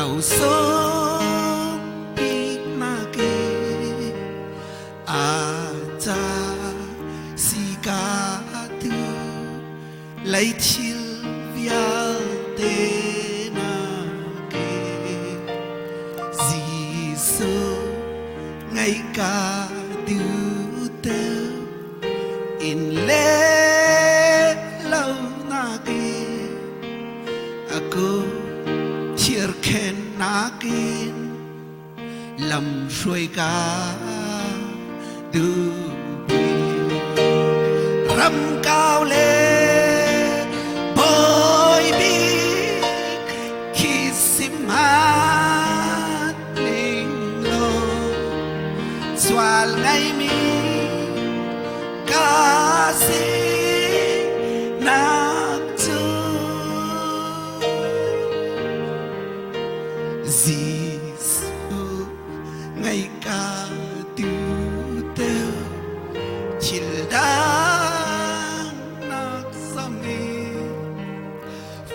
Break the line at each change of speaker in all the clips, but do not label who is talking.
rau sông bị na kê cha si ca tu lấy chill vial te na kê Giêsu ngày ca du teu in le lâu na kê aku chia nakin lam shuai ka du ram cao le boy bi kisimat ling lo swal ngay mi kasi Giêsu ngày ca tiêu teo chỉ đang nát sông đi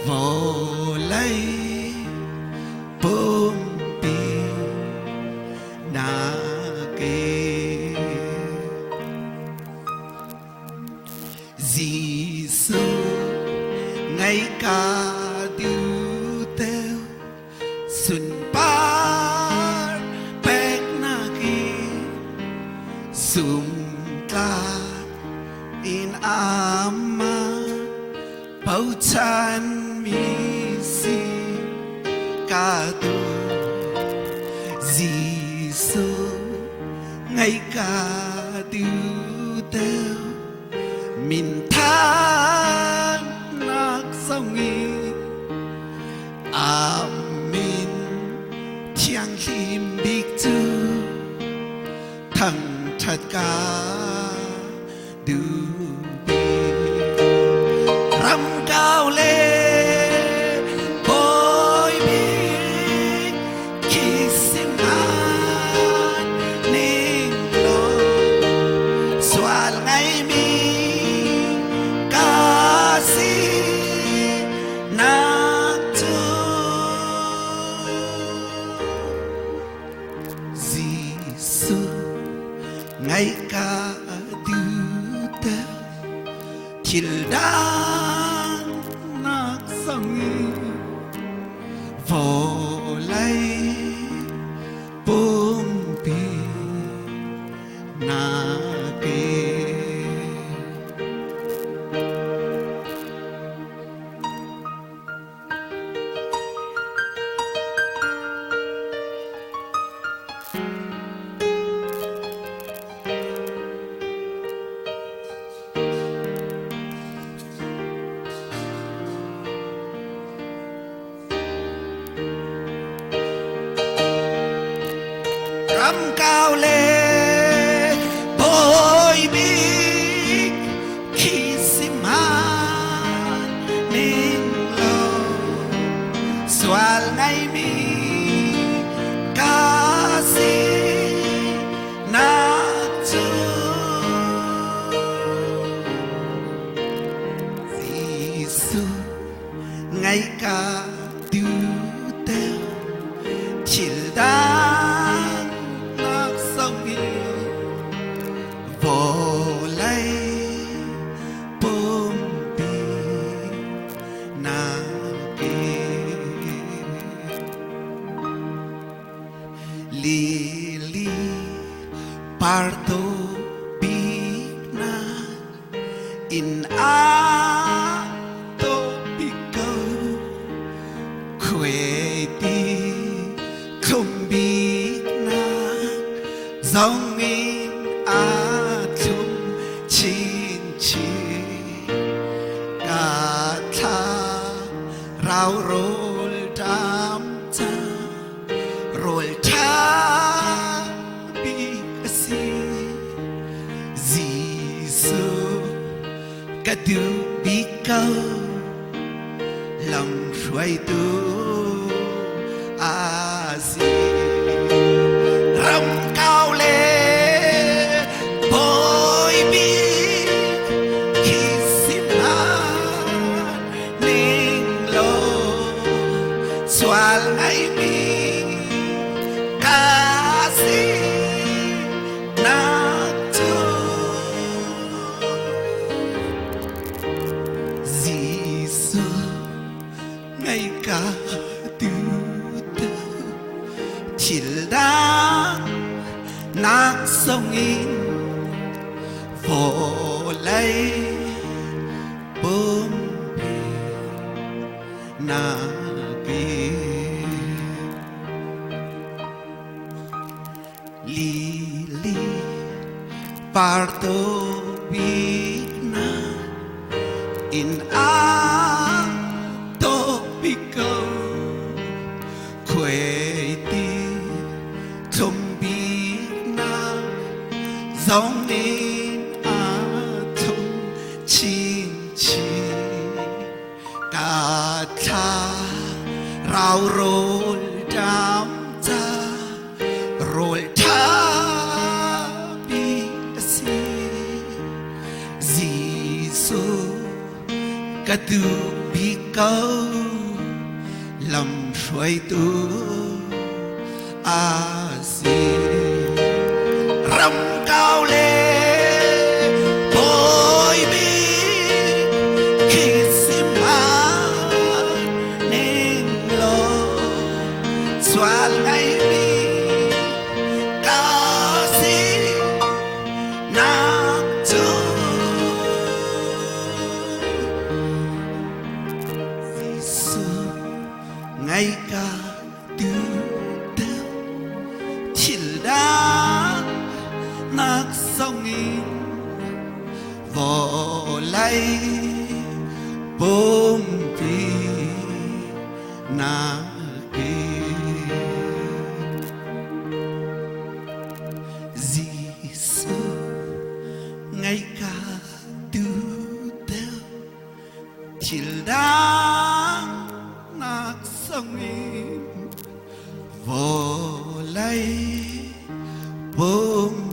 vô lấy bom pi na kê Giêsu ngày ca tiêu teo sun par pek naki sum ta in ama bau chan mi si ca tu Giêsu ngày ca tu teo min than nak songi Amen Thiang lim big tu thằng thật ca du ram cao le boy bi kisiman ning lo swal ngay mi ca si na Giêsu ngày ca du teo chill đang nát sông vô lấy bom pi na kê ram cao le boy bi kisiman ning lo swal ngay mi ca si na tu Giêsu ngày ca du teo chill đang nát sông vô lấy bom pi na kê lili parto big na in a to pico queti không biết na dòng in a chung chín chi cả tha rau rôl đam cha rồi tha bi si Giêsu cả du bi câu lòng xoay tu a si ram cao le boy bi kisiman ning lo soal ngày mi ca sĩ nát tu Giêsu ngày ca tu tu chỉ đã nát sông in vô lấy bom bì na bì li li parto bigna in a topico queti tombina giống nên a thông chín chi cả cha rau rồi đam cha rồi cha bị si Giêsu cả tu bị câu làm xoay tu a si rầm cao lên bồi biết khi sim nên lo xóa ngày đi ca sĩ nát tu Giêsu ngày ca tu tao chỉ đã nát sông in vô lấy bom bì na kì Giêsu ngày ca tu tao chỉ đã nát sông in vô lấy bom